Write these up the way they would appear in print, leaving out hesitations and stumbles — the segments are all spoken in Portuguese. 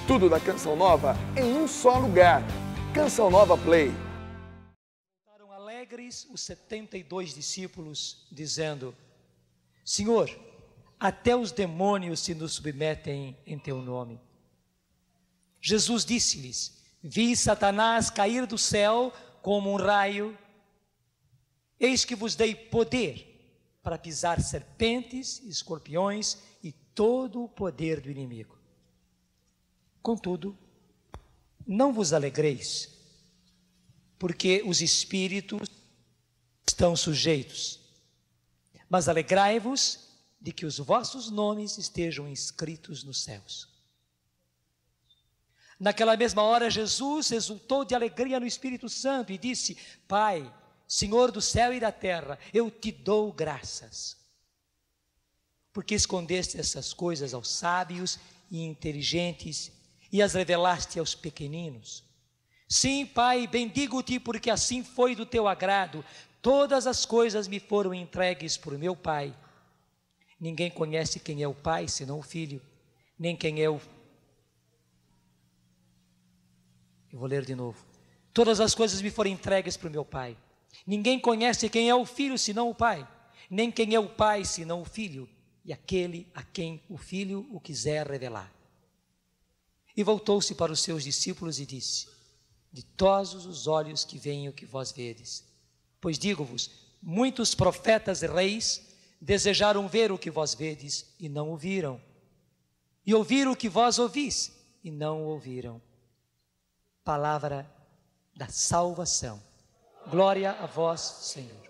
Tudo da Canção Nova em um só lugar. Canção Nova Play. Voltaram alegres os 72 discípulos, dizendo: Senhor, até os demônios se nos submetem em teu nome. Jesus disse-lhes: Vi Satanás cair do céu como um raio. Eis que vos dei poder para pisar serpentes, escorpiões e todo o poder do inimigo. Contudo, não vos alegreis, porque os espíritos estão sujeitos, mas alegrai-vos de que os vossos nomes estejam inscritos nos céus. Naquela mesma hora, Jesus exultou de alegria no Espírito Santo e disse: Pai, Senhor do céu e da terra, eu te dou graças, porque escondeste essas coisas aos sábios e inteligentes e as revelaste aos pequeninos. Sim, Pai, bendigo-te, porque assim foi do teu agrado. Todas as coisas me foram entregues por meu Pai. Ninguém conhece quem é o Pai, senão o Filho, nem quem é o... Eu vou ler de novo. Todas as coisas me foram entregues por meu Pai. Ninguém conhece quem é o Filho, senão o Pai, nem quem é o Pai, senão o Filho, e aquele a quem o Filho o quiser revelar. E voltou-se para os seus discípulos e disse: Ditosos os olhos que veem o que vós vedes. Pois digo-vos, muitos profetas e reis desejaram ver o que vós vedes e não o viram, e ouvir o que vós ouvis e não o ouviram. Palavra da salvação. Glória a vós, Senhor.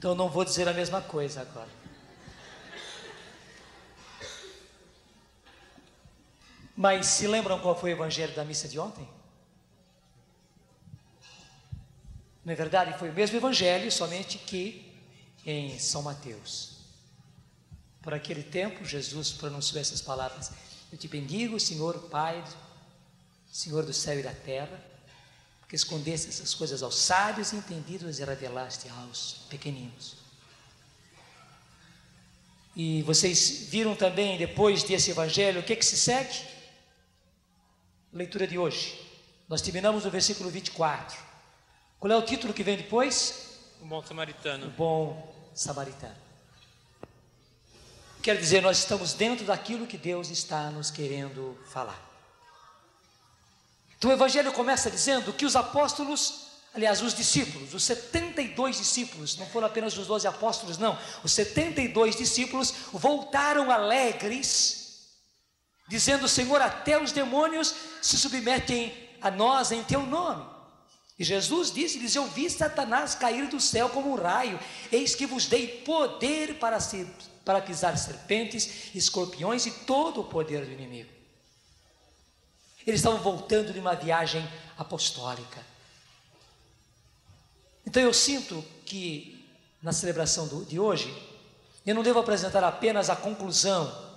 Então não vou dizer a mesma coisa agora. Mas se lembram qual foi o evangelho da missa de ontem? Não é verdade? Foi o mesmo evangelho, somente que em São Mateus. Por aquele tempo, Jesus pronunciou essas palavras: Eu te bendigo, Senhor Pai, Senhor do céu e da terra, que escondeste essas coisas aos sábios e entendidos e revelaste aos pequeninos. E vocês viram também, depois desse evangelho, o que se segue? Leitura de hoje. Nós terminamos no versículo 24. Qual é o título que vem depois? O bom samaritano. O bom samaritano. Quer dizer, nós estamos dentro daquilo que Deus está nos querendo falar. Então o evangelho começa dizendo que os apóstolos, aliás, os discípulos, os 72 discípulos, não foram apenas os 12 apóstolos, não, os 72 discípulos voltaram alegres, dizendo: Senhor, até os demônios se submetem a nós em teu nome. E Jesus disse-lhes: Eu vi Satanás cair do céu como um raio, eis que vos dei poder para pisar serpentes, escorpiões e todo o poder do inimigo. Eles estavam voltando de uma viagem apostólica. Então eu sinto que na celebração de hoje, eu não devo apresentar apenas a conclusão,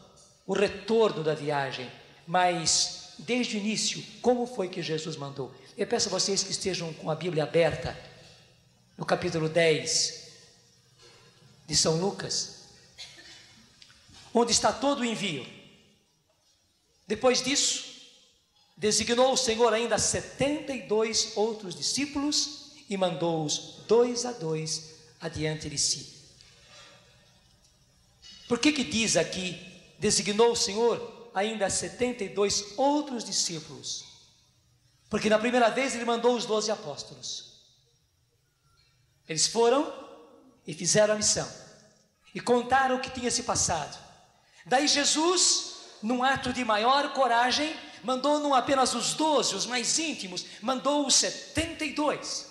o retorno da viagem, mas desde o início, como foi que Jesus mandou. Eu peço a vocês que estejam com a Bíblia aberta, no capítulo 10 de São Lucas, onde está todo o envio. Depois disso, designou o Senhor ainda 72 outros discípulos e mandou-os 2 a 2 adiante de si. Por que diz aqui, designou o Senhor ainda 72 outros discípulos? Porque na primeira vez ele mandou os 12 apóstolos. Eles foram e fizeram a missão e contaram o que tinha se passado. Daí Jesus, num ato de maior coragem, mandou não apenas os 12, os mais íntimos, mandou os 72.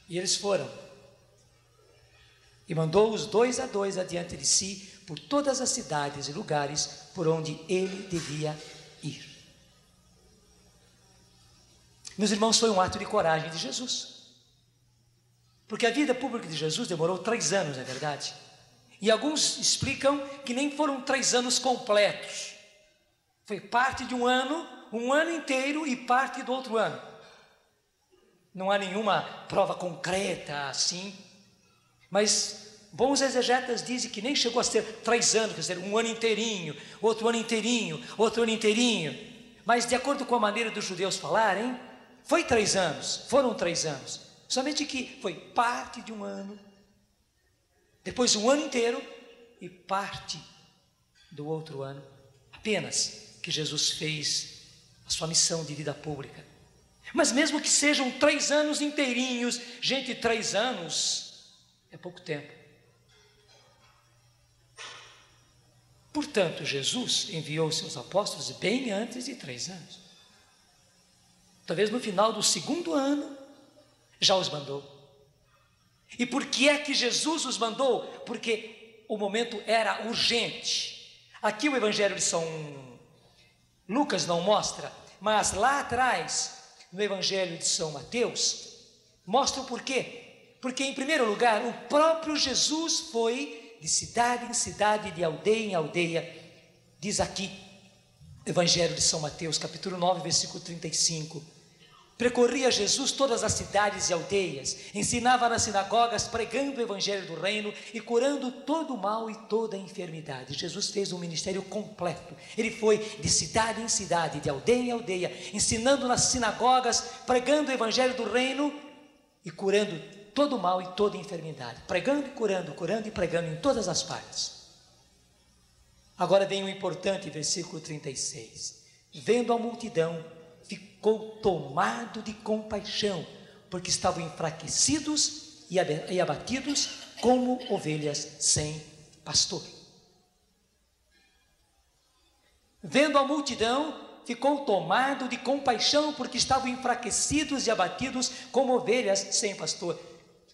E eles foram. E mandou-os 2 a 2 adiante de si, por todas as cidades e lugares por onde ele devia ir. Meus irmãos, foi um ato de coragem de Jesus. Porque a vida pública de Jesus demorou 3 anos, não é verdade? E alguns explicam que nem foram 3 anos completos. Foi parte de um ano inteiro e parte do outro ano. Não há nenhuma prova concreta assim. Mas bons exegetas dizem que nem chegou a ser 3 anos, quer dizer, um ano inteirinho, outro ano inteirinho, outro ano inteirinho. Mas de acordo com a maneira dos judeus falarem, foi 3 anos, foram 3 anos. Somente que foi parte de um ano, depois um ano inteiro e parte do outro ano. Apenas que Jesus fez a sua missão de vida pública. Mas mesmo que sejam 3 anos inteirinhos, gente, 3 anos é pouco tempo. Portanto, Jesus enviou seus apóstolos bem antes de 3 anos. Talvez no final do 2º ano, já os mandou. E por que é que Jesus os mandou? Porque o momento era urgente. Aqui o Evangelho de São Lucas não mostra, mas lá atrás, no Evangelho de São Mateus, mostra o porquê. Porque, em primeiro lugar, o próprio Jesus foi de cidade em cidade, de aldeia em aldeia. Diz aqui, Evangelho de São Mateus, capítulo 9, versículo 35. Percorria Jesus todas as cidades e aldeias, ensinava nas sinagogas, pregando o evangelho do reino e curando todo o mal e toda a enfermidade. Jesus fez um ministério completo. Ele foi de cidade em cidade, de aldeia em aldeia, ensinando nas sinagogas, pregando o evangelho do reino e curando todo o mal e toda a enfermidade. Pregando e curando, curando e pregando em todas as partes. Agora vem o importante versículo 36. Vendo a multidão, ficou tomado de compaixão, porque estavam enfraquecidos e abatidos como ovelhas sem pastor. Vendo a multidão, ficou tomado de compaixão, porque estavam enfraquecidos e abatidos como ovelhas sem pastor.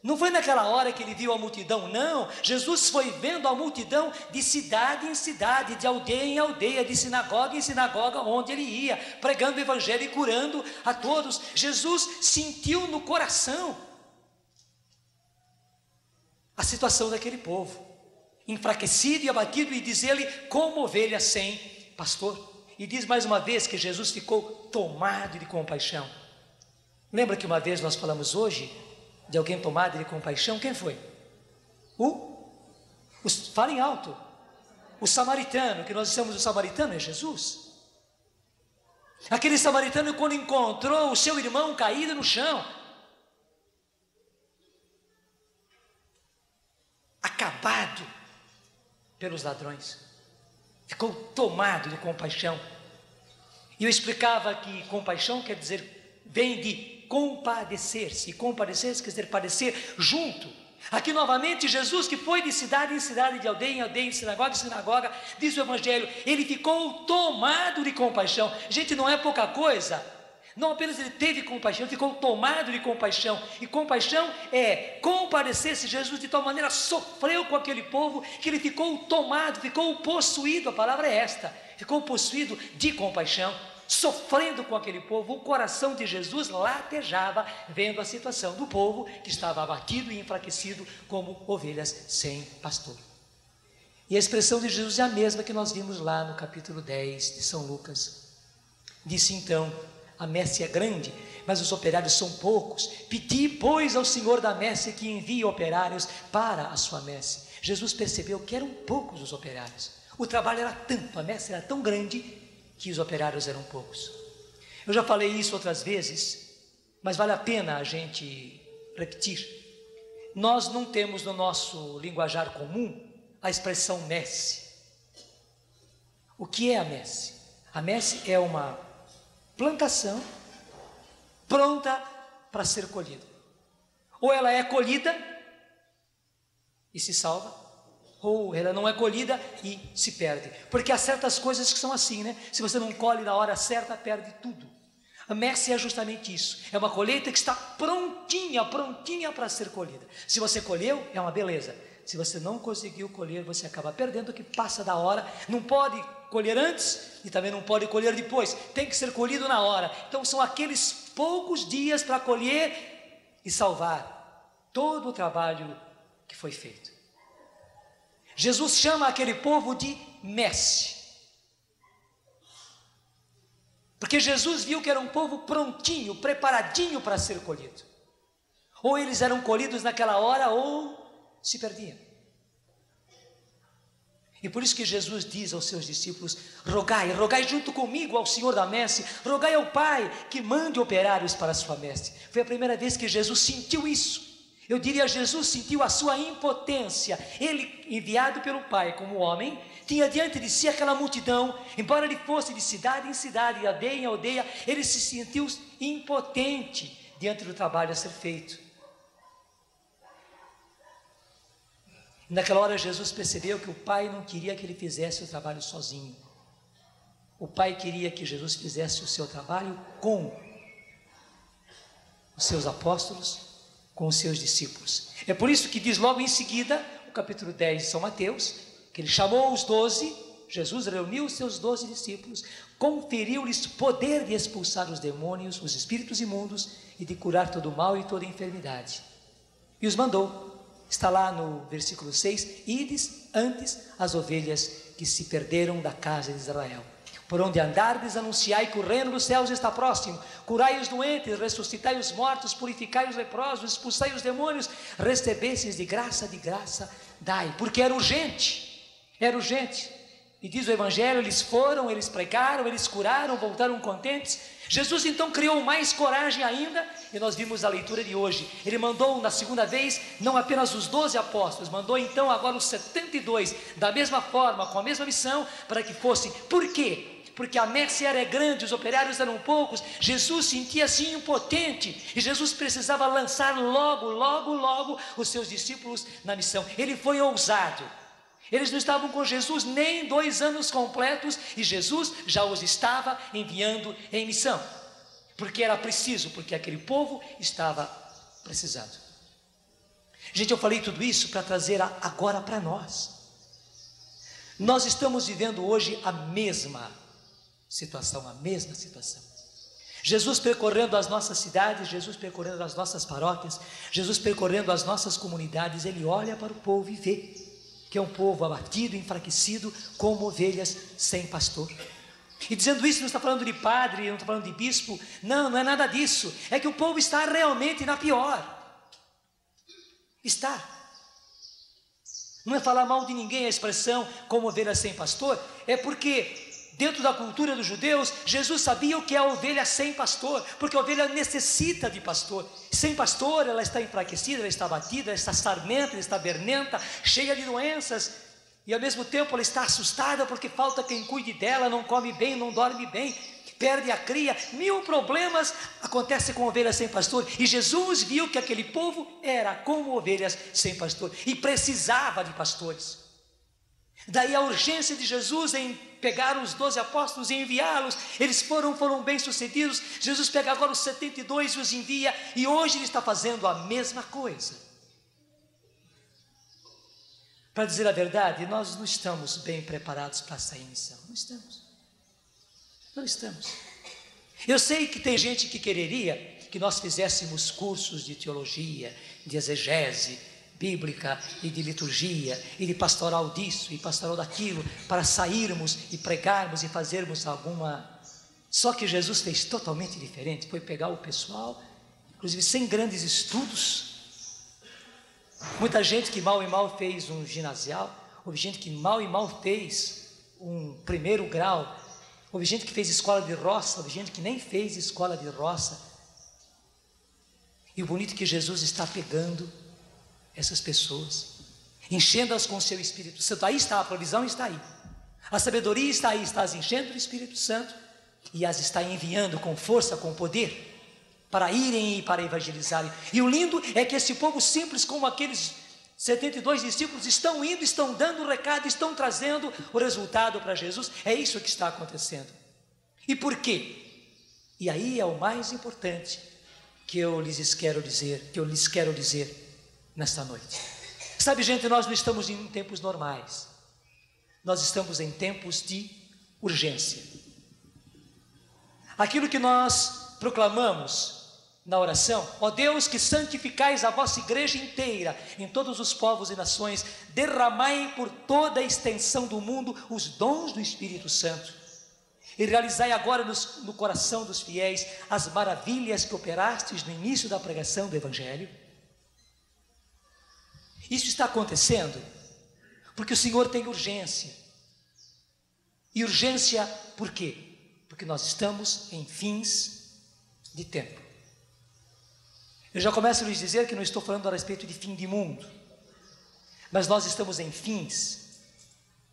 Não foi naquela hora que ele viu a multidão, não. Jesus foi vendo a multidão de cidade em cidade, de aldeia em aldeia, de sinagoga em sinagoga, onde ele ia, pregando o evangelho e curando a todos. Jesus sentiu no coração a situação daquele povo, enfraquecido e abatido, e diz ele, como ovelha sem pastor. E diz mais uma vez que Jesus ficou tomado de compaixão. Lembra que uma vez nós falamos hoje de alguém tomado de compaixão? Quem foi? Falem alto. O samaritano, que nós dissemos o samaritano é Jesus. Aquele samaritano, quando encontrou o seu irmão caído no chão, acabado pelos ladrões, ficou tomado de compaixão. E eu explicava que compaixão quer dizer, vem de compadecer-se. Compadecer-se quer dizer padecer junto. Aqui novamente Jesus, que foi de cidade em cidade, de aldeia em aldeia, de sinagoga em sinagoga, diz o Evangelho, ele ficou tomado de compaixão. Gente, não é pouca coisa. Não apenas ele teve compaixão, ele ficou tomado de compaixão. E compaixão é compadecer-se. Jesus de tal maneira sofreu com aquele povo, que ele ficou tomado, ficou possuído, a palavra é esta, ficou possuído de compaixão. Sofrendo com aquele povo, o coração de Jesus latejava, vendo a situação do povo que estava abatido e enfraquecido como ovelhas sem pastor. E a expressão de Jesus é a mesma que nós vimos lá no capítulo 10 de São Lucas. Disse então, a messe é grande, mas os operários são poucos. Pedi, pois, ao Senhor da messe que envie operários para a sua messe. Jesus percebeu que eram poucos os operários. O trabalho era tanto, a messe era tão grande, que os operários eram poucos. Eu já falei isso outras vezes, mas vale a pena a gente repetir. Nós não temos no nosso linguajar comum a expressão messe. O que é a messe? A messe é uma plantação pronta para ser colhida. Ou ela é colhida e se salva, ou ela não é colhida e se perde. Porque há certas coisas que são assim, né? Se você não colhe na hora certa, perde tudo. A messe é justamente isso, é uma colheita que está prontinha para ser colhida. Se você colheu, é uma beleza. Se você não conseguiu colher, você acaba perdendo, que passa da hora. Não pode colher antes e também não pode colher depois, tem que ser colhido na hora. Então são aqueles poucos dias para colher e salvar todo o trabalho que foi feito. Jesus chama aquele povo de messe, porque Jesus viu que era um povo prontinho, preparadinho para ser colhido. Ou eles eram colhidos naquela hora ou se perdiam. E por isso que Jesus diz aos seus discípulos: rogai, rogai junto comigo ao Senhor da messe, rogai ao Pai que mande operários para a sua messe. Foi a primeira vez que Jesus sentiu isso. Eu diria, Jesus sentiu a sua impotência. Ele, enviado pelo Pai como homem, tinha diante de si aquela multidão. Embora ele fosse de cidade em cidade, de aldeia em aldeia, ele se sentiu impotente diante do trabalho a ser feito. Naquela hora Jesus percebeu que o Pai não queria que ele fizesse o trabalho sozinho. O Pai queria que Jesus fizesse o seu trabalho com os seus apóstolos, com os seus discípulos. É por isso que diz logo em seguida, o capítulo 10 de São Mateus, que ele chamou os 12, Jesus reuniu os seus 12 discípulos, conferiu-lhes poder de expulsar os demônios, os espíritos imundos e de curar todo o mal e toda enfermidade. E os mandou. Está lá no versículo 6, ides antes as ovelhas que se perderam da casa de Israel. Por onde andardes, anunciai que o reino dos céus está próximo. Curai os doentes, ressuscitai os mortos, purificai os leprosos, expulsai os demônios, recebestes de graça dai. Porque era urgente, era urgente. E diz o Evangelho, eles foram, eles pregaram, eles curaram, voltaram contentes. Jesus então criou mais coragem ainda, e nós vimos a leitura de hoje. Ele mandou na segunda vez, não apenas os 12 apóstolos, mandou então agora os 72, da mesma forma, com a mesma missão, para que fossem. Por quê? Porque a messe era grande, os operários eram poucos, Jesus sentia-se impotente, e Jesus precisava lançar logo os seus discípulos na missão. Ele foi ousado. Eles não estavam com Jesus nem 2 anos completos, e Jesus já os estava enviando em missão, porque era preciso, porque aquele povo estava precisando. Gente, eu falei tudo isso para trazer agora para nós. Nós estamos vivendo hoje a mesma situação. Jesus percorrendo as nossas cidades, Jesus percorrendo as nossas paróquias, Jesus percorrendo as nossas comunidades, ele olha para o povo e vê que é um povo abatido, enfraquecido, como ovelhas sem pastor. E dizendo isso, não está falando de padre, não está falando de bispo, não é nada disso. É que o povo está realmente na pior. Está. Não é falar mal de ninguém a expressão como ovelha sem pastor, é porque dentro da cultura dos judeus, Jesus sabia o que é a ovelha sem pastor, porque a ovelha necessita de pastor. Sem pastor, ela está enfraquecida, ela está abatida, ela está sarmenta, ela está bernenta, cheia de doenças, e ao mesmo tempo ela está assustada porque falta quem cuide dela, não come bem, não dorme bem, perde a cria, 1000 problemas acontecem com ovelhas sem pastor. E Jesus viu que aquele povo era como ovelhas sem pastor e precisava de pastores. Daí a urgência de Jesus em pegar os 12 apóstolos e enviá-los. Eles foram bem sucedidos. Jesus pega agora os 72 e os envia, e hoje ele está fazendo a mesma coisa. Para dizer a verdade, nós não estamos bem preparados para sair em missão. Não estamos. Eu sei que tem gente que quereria que nós fizéssemos cursos de teologia, de exegese bíblica e de liturgia e de pastoral disso e pastoral daquilo, para sairmos e pregarmos e fazermos alguma. Só que Jesus fez totalmente diferente. Foi pegar o pessoal, inclusive sem grandes estudos. Muita gente que mal e mal fez um ginasial, houve gente que mal e mal fez um primeiro grau, houve gente que fez escola de roça, houve gente que nem fez escola de roça. E o bonito é que Jesus está pegando essas pessoas, enchendo-as com o seu Espírito Santo. Aí está a provisão, está aí. A sabedoria está aí, está as enchendo do Espírito Santo e as está enviando com força, com poder, para irem e para evangelizarem. E o lindo é que esse povo simples, como aqueles 72 discípulos estão indo, estão dando o recado, estão trazendo o resultado para Jesus. É isso que está acontecendo. E por quê? E aí é o mais importante que eu lhes quero dizer nesta noite. Sabe, gente, nós não estamos em tempos normais. Nós estamos em tempos de urgência. Aquilo que nós proclamamos na oração: ó Deus, que santificais a vossa igreja inteira em todos os povos e nações, derramai por toda a extensão do mundo os dons do Espírito Santo, e realizai agora no coração dos fiéis as maravilhas que operastes no início da pregação do Evangelho. Isso está acontecendo porque o Senhor tem urgência. E urgência por quê? Porque nós estamos em fins de tempo. Eu já começo a lhes dizer que não estou falando a respeito de fim de mundo, mas nós estamos em fins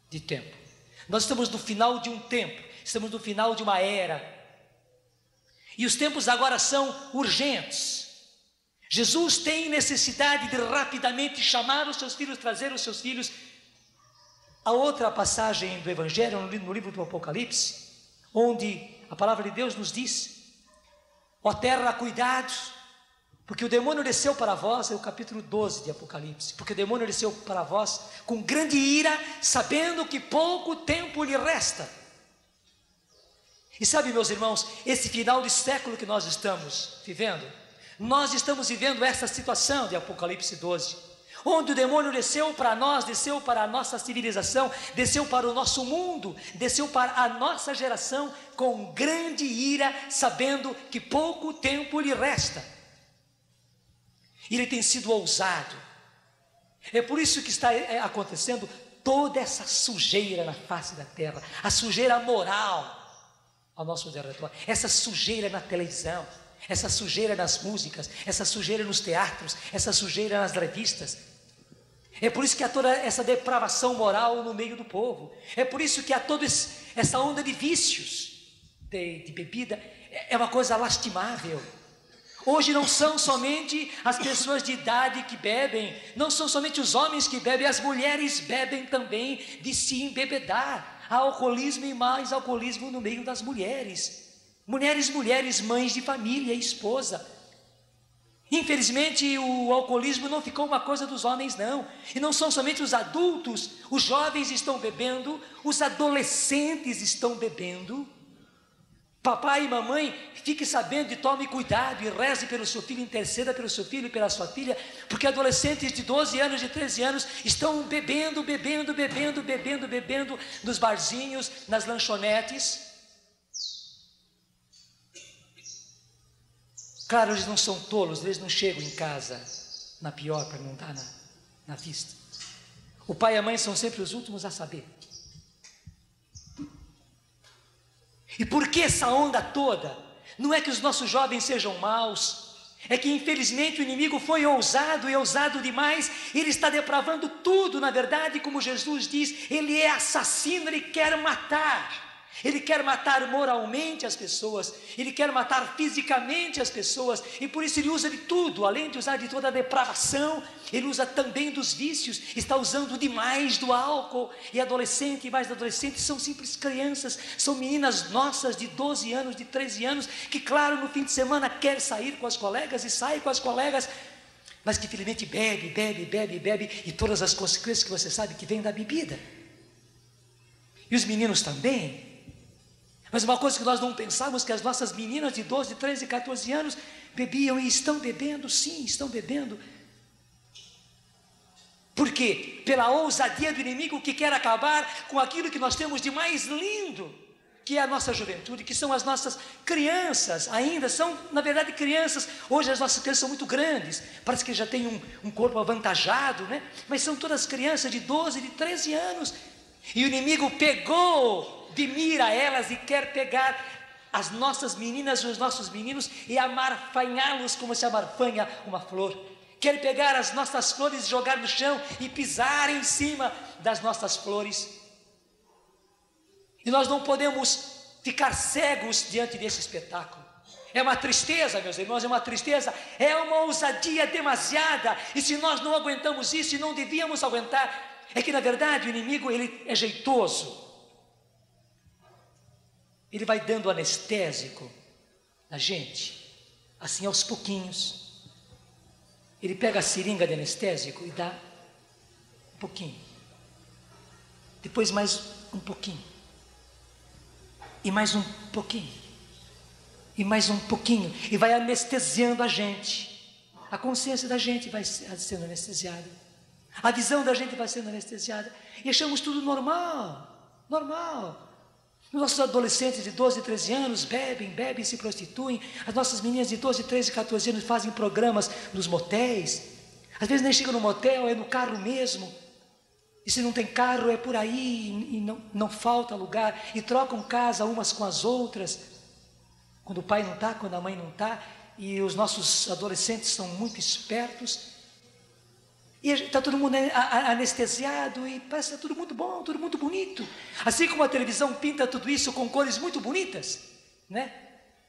de tempo. Nós estamos no final de um tempo, estamos no final de uma era, e os tempos agora são urgentes. Jesus tem necessidade de rapidamente chamar os seus filhos, trazer os seus filhos. A outra passagem do Evangelho, no livro do Apocalipse, onde a palavra de Deus nos diz: ó terra, cuidado, porque o demônio desceu para vós. É o capítulo 12 de Apocalipse. Porque o demônio desceu para vós com grande ira, sabendo que pouco tempo lhe resta. E sabe, meus irmãos, esse final de século que nós estamos vivendo, nós estamos vivendo essa situação de Apocalipse 12, onde o demônio desceu para nós, desceu para a nossa civilização, desceu para o nosso mundo, desceu para a nossa geração com grande ira, sabendo que pouco tempo lhe resta. Ele tem sido ousado. É por isso que está acontecendo toda essa sujeira na face da terra, a sujeira moral ao nosso redor, essa sujeira na televisão, essa sujeira nas músicas, essa sujeira nos teatros, essa sujeira nas revistas. É por isso que há toda essa depravação moral no meio do povo. É por isso que há toda essa onda de vícios, de bebida. É uma coisa lastimável. Hoje não são somente as pessoas de idade que bebem, não são somente os homens que bebem, as mulheres bebem também, de se embebedar. Há alcoolismo e mais alcoolismo no meio das mulheres. Mulheres, mães de família, esposa. Infelizmente o alcoolismo não ficou uma coisa dos homens, não. E não são somente os adultos, os jovens estão bebendo, os adolescentes estão bebendo. Papai e mamãe, fique sabendo e tome cuidado e reze pelo seu filho, interceda pelo seu filho e pela sua filha, porque adolescentes de 12 anos, de 13 anos estão bebendo nos barzinhos, nas lanchonetes. Claro, eles não são tolos, eles não chegam em casa na pior para não dar na vista. O pai e a mãe são sempre os últimos a saber. E por que essa onda toda? Não é que os nossos jovens sejam maus, é que infelizmente o inimigo foi ousado e ousado demais. Ele está depravando tudo, na verdade, como Jesus diz, ele é assassino, ele quer matar. Ele quer matar moralmente as pessoas, ele quer matar fisicamente as pessoas, e por isso ele usa de tudo. Além de usar de toda a depravação, ele usa também dos vícios, está usando demais do álcool. E adolescente e mais adolescentes são simples crianças, são meninas nossas de 12 anos, de 13 anos, que claro, no fim de semana quer sair com as colegas e sai com as colegas, mas que infelizmente bebe, e todas as consequências que você sabe que vem da bebida. E os meninos também. Mas uma coisa que nós não pensávamos, que as nossas meninas de 12, 13, 14 anos bebiam e estão bebendo, sim, estão bebendo. Por quê? Pela ousadia do inimigo que quer acabar com aquilo que nós temos de mais lindo, que é a nossa juventude, que são as nossas crianças. Ainda são, na verdade, crianças. Hoje as nossas crianças são muito grandes, parece que já têm um corpo avantajado, né? Mas são todas crianças de 12, de 13 anos. E o inimigo pegou de mira elas e quer pegar as nossas meninas e os nossos meninos e amarfanhá-los como se amarfanha uma flor. Quer pegar as nossas flores e jogar no chão e pisar em cima das nossas flores. E nós não podemos ficar cegos diante desse espetáculo. É uma tristeza, meus irmãos, é uma tristeza, é uma ousadia demasiada, e se nós não aguentamos isso e não devíamos aguentar, é que na verdade o inimigo ele é jeitoso, ele vai dando anestésico na gente, assim aos pouquinhos, ele pega a seringa de anestésico e dá um pouquinho, depois mais um pouquinho, e mais um pouquinho, e mais um pouquinho, e vai anestesiando a gente, a consciência da gente vai sendo anestesiada, a visão da gente vai sendo anestesiada, e achamos tudo normal, normal. Os nossos adolescentes de 12, 13 anos bebem, se prostituem, as nossas meninas de 12, 13, 14 anos fazem programas nos motéis, às vezes nem chegam no motel, é no carro mesmo, e se não tem carro é por aí, e não falta lugar, e trocam casa umas com as outras, quando o pai não está, quando a mãe não está, e os nossos adolescentes são muito espertos, e está todo mundo anestesiado, e parece que está tudo muito bom, tudo muito bonito, assim como a televisão pinta tudo isso com cores muito bonitas, né?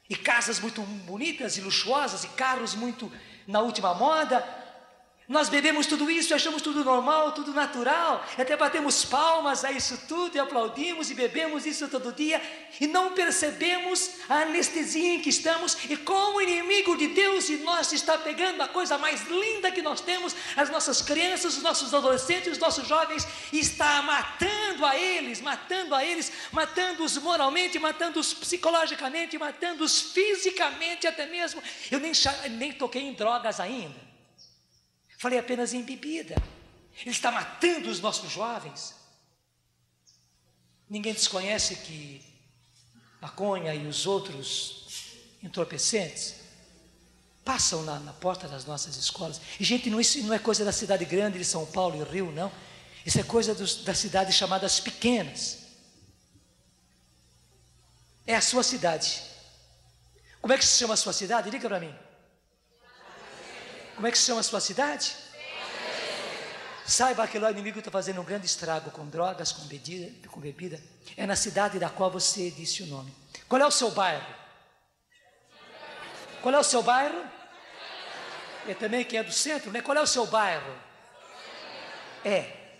E casas muito bonitas e luxuosas, e carros muito na última moda. Nós bebemos tudo isso, achamos tudo normal, tudo natural, até batemos palmas a isso tudo, e aplaudimos e bebemos isso todo dia, e não percebemos a anestesia em que estamos, e como o inimigo de Deus e nós está pegando a coisa mais linda que nós temos, as nossas crianças, os nossos adolescentes, os nossos jovens, e está matando-os moralmente, matando-os psicologicamente, matando-os fisicamente até mesmo. Eu nem toquei em drogas ainda. Falei apenas em bebida. Ele está matando os nossos jovens. Ninguém desconhece que maconha e os outros entorpecentes passam na porta das nossas escolas. E gente, isso não é coisa da cidade grande de São Paulo e Rio, não. Isso é coisa das cidades chamadas pequenas. É a sua cidade. Como é que se chama a sua cidade? Diga para mim. Como é que se chama a sua cidade? Saiba que lá o inimigo está fazendo um grande estrago com drogas, com bebida. É na cidade da qual você disse o nome. Qual é o seu bairro? Qual é o seu bairro? É também que é do centro, né? Qual é o seu bairro?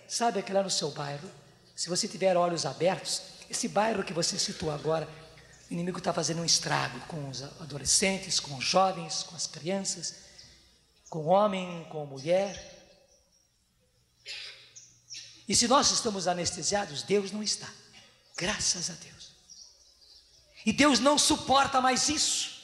Sabe que lá no seu bairro, se você tiver olhos abertos, esse bairro que você citou agora, o inimigo está fazendo um estrago com os adolescentes, com os jovens, com as crianças, com o homem, com a mulher. E se nós estamos anestesiados, Deus não está, graças a Deus. E Deus não suporta mais isso.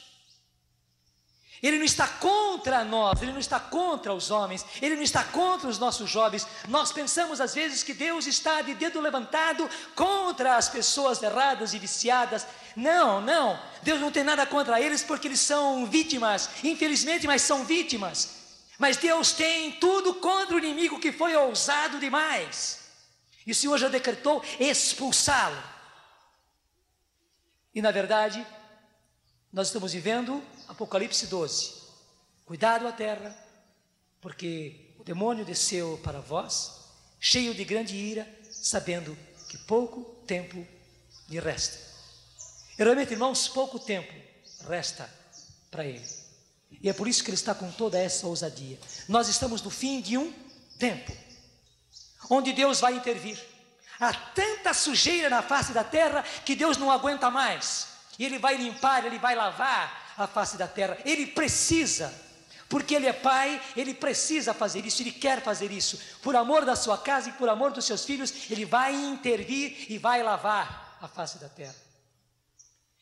Ele não está contra nós, Ele não está contra os homens, Ele não está contra os nossos jovens. Nós pensamos às vezes que Deus está de dedo levantado contra as pessoas erradas e viciadas. Não, Deus não tem nada contra eles, porque eles são vítimas, infelizmente, mas são vítimas. Mas Deus tem tudo contra o inimigo que foi ousado demais, e o Senhor já decretou expulsá-lo. E na verdade, nós estamos vivendo Apocalipse 12, cuidado a terra, porque o demônio desceu para vós, cheio de grande ira, sabendo que pouco tempo lhe resta. E realmente, irmãos, pouco tempo resta para ele. E é por isso que ele está com toda essa ousadia. Nós estamos no fim de um tempo, onde Deus vai intervir. Há tanta sujeira na face da terra, que Deus não aguenta mais. E Ele vai limpar, Ele vai lavar a face da terra. Ele precisa, porque Ele é Pai, Ele precisa fazer isso, Ele quer fazer isso. Por amor da sua casa e por amor dos seus filhos, Ele vai intervir e vai lavar a face da terra.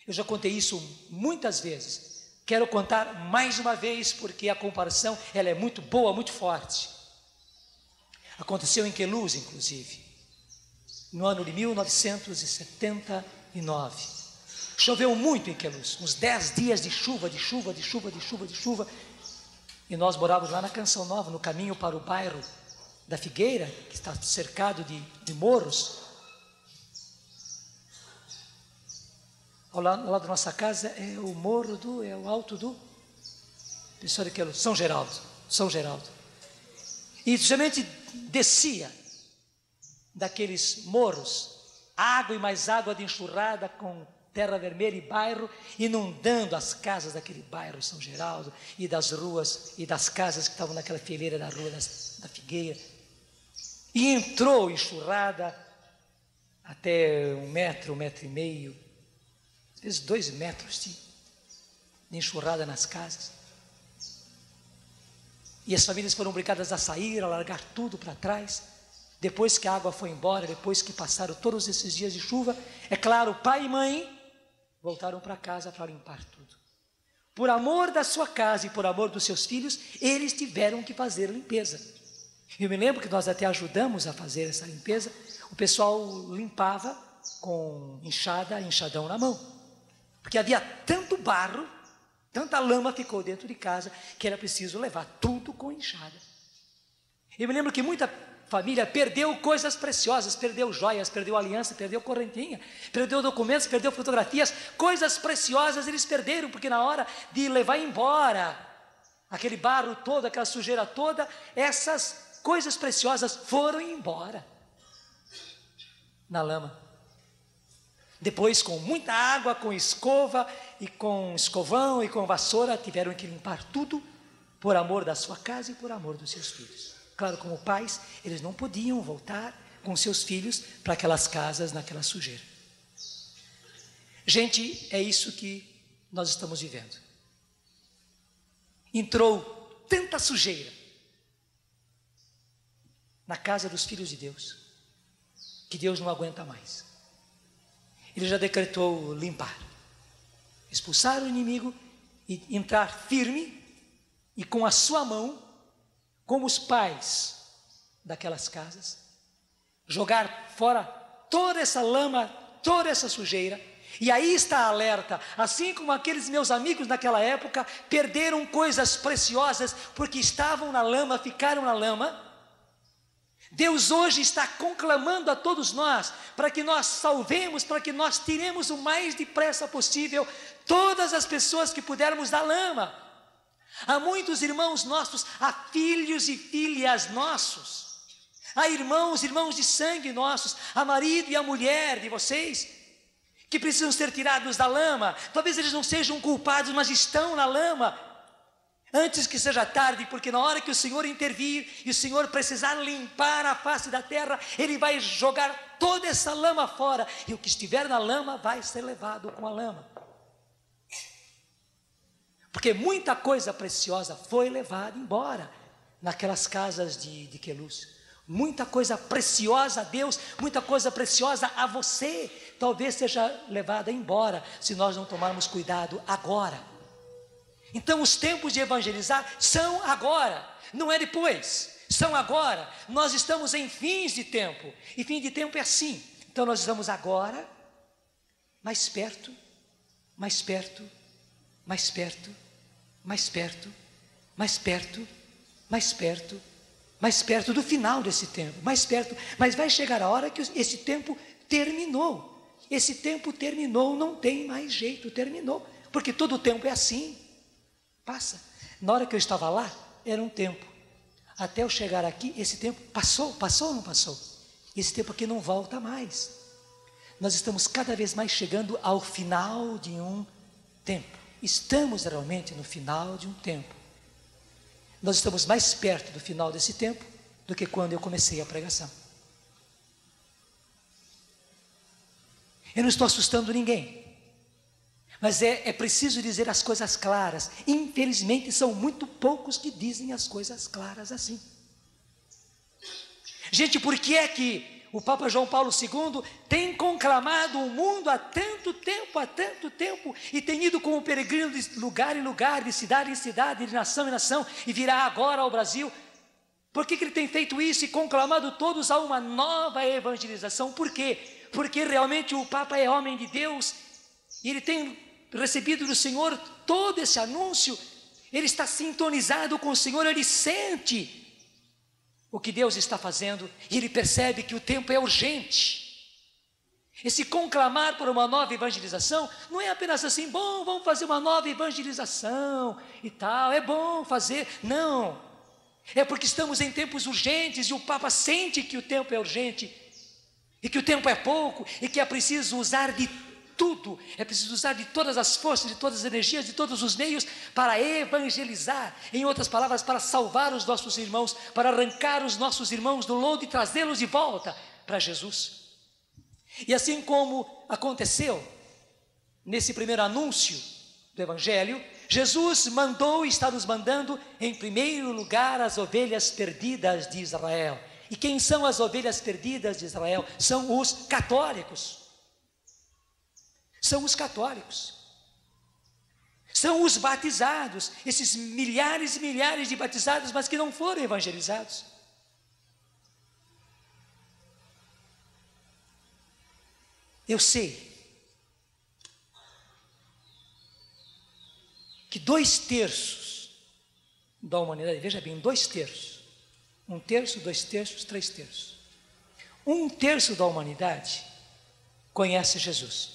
Eu já contei isso muitas vezes. Quero contar mais uma vez, porque a comparação ela é muito boa, muito forte. Aconteceu em Queluz, inclusive, no ano de 1979. Choveu muito em Queluz, uns 10 dias de chuva, e nós morávamos lá na Canção Nova, no caminho para o bairro da Figueira, que está cercado de morros. Ao lado da nossa casa é o morro é o alto do pessoal de Queluz, São Geraldo. E justamente descia daqueles morros água e mais água de enxurrada com terra vermelha e bairro, inundando as casas daquele bairro São Geraldo e das ruas e das casas que estavam naquela fileira da rua da Figueira. E entrou enxurrada até 1 metro, 1,5 metros, às vezes 2 metros de enxurrada nas casas. E as famílias foram obrigadas a sair, a largar tudo para trás. Depois que a água foi embora, depois que passaram todos esses dias de chuva, é claro, pai e mãe voltaram para casa para limpar tudo. Por amor da sua casa e por amor dos seus filhos, eles tiveram que fazer a limpeza. Eu me lembro que nós até ajudamos a fazer essa limpeza. O pessoal limpava com enxadão na mão, porque havia tanto barro, tanta lama ficou dentro de casa, que era preciso levar tudo com enxada. Eu me lembro que muita família perdeu coisas preciosas, perdeu joias, perdeu aliança, perdeu correntinha, perdeu documentos, perdeu fotografias, coisas preciosas eles perderam, porque na hora de levar embora aquele barro todo, aquela sujeira toda, essas coisas preciosas foram embora na lama. Depois, com muita água, com escova e com escovão e com vassoura, tiveram que limpar tudo por amor da sua casa e por amor dos seus filhos. Claro, como pais, eles não podiam voltar com seus filhos para aquelas casas naquela sujeira. Gente, é isso que nós estamos vivendo. Entrou tanta sujeira na casa dos filhos de Deus, que Deus não aguenta mais. Ele já decretou limpar, expulsar o inimigo e entrar firme e com a sua mão, como os pais daquelas casas, jogar fora toda essa lama, toda essa sujeira. E aí está a alerta, assim como aqueles meus amigos naquela época perderam coisas preciosas porque estavam na lama, ficaram na lama. Deus hoje está conclamando a todos nós para que nós salvemos, para que nós tiremos o mais depressa possível todas as pessoas que pudermos da lama. Há muitos irmãos nossos, há filhos e filhas nossos, há irmãos de sangue nossos, há marido e a mulher de vocês, que precisam ser tirados da lama. Talvez eles não sejam culpados, mas estão na lama, antes que seja tarde, porque na hora que o Senhor intervir, e o Senhor precisar limpar a face da terra, Ele vai jogar toda essa lama fora, e o que estiver na lama vai ser levado com a lama. Porque muita coisa preciosa foi levada embora naquelas casas de Queluz. Muita coisa preciosa a Deus, muita coisa preciosa a você, talvez seja levada embora, se nós não tomarmos cuidado agora. Então os tempos de evangelizar são agora, não é depois, são agora. Nós estamos em fins de tempo, e fim de tempo é assim. Então nós estamos agora, mais perto, mais perto, mais perto, mais perto, mais perto, mais perto, mais perto do final desse tempo, mais perto, mas vai chegar a hora que esse tempo terminou. Esse tempo terminou, não tem mais jeito, terminou, porque todo o tempo é assim, passa. Na hora que eu estava lá, era um tempo, até eu chegar aqui, esse tempo passou ou não passou? Esse tempo aqui não volta mais. Nós estamos cada vez mais chegando ao final de um tempo. Estamos realmente no final de um tempo. Nós estamos mais perto do final desse tempo do que quando eu comecei a pregação. Eu não estou assustando ninguém, mas é preciso dizer as coisas claras. Infelizmente são muito poucos que dizem as coisas claras assim. Gente, por que é que o Papa João Paulo II tem conclamado o mundo há tanto tempo, e tem ido como peregrino de lugar em lugar, de cidade em cidade, de nação em nação, e virá agora ao Brasil? Por que ele tem feito isso e conclamado todos a uma nova evangelização? Por quê? Porque realmente o Papa é homem de Deus, e ele tem recebido do Senhor todo esse anúncio, ele está sintonizado com o Senhor, ele sente o que Deus está fazendo, e ele percebe que o tempo é urgente. Esse conclamar por uma nova evangelização não é apenas assim, bom, vamos fazer uma nova evangelização e tal, é bom fazer, não, é porque estamos em tempos urgentes, e o Papa sente que o tempo é urgente, e que o tempo é pouco, e que é preciso usar de tudo, é preciso usar de todas as forças, de todas as energias, de todos os meios para evangelizar, em outras palavras, para salvar os nossos irmãos, para arrancar os nossos irmãos do lodo e trazê-los de volta para Jesus. E assim como aconteceu nesse primeiro anúncio do Evangelho, Jesus mandou e está nos mandando, em primeiro lugar, as ovelhas perdidas de Israel. E quem são as ovelhas perdidas de Israel? São os católicos. São os católicos. São os batizados, esses milhares e milhares de batizados, mas que não foram evangelizados. Eu sei que 2/3 da humanidade, veja bem, 2/3, 1/3, 2/3, 3/3, 1/3 da humanidade conhece Jesus.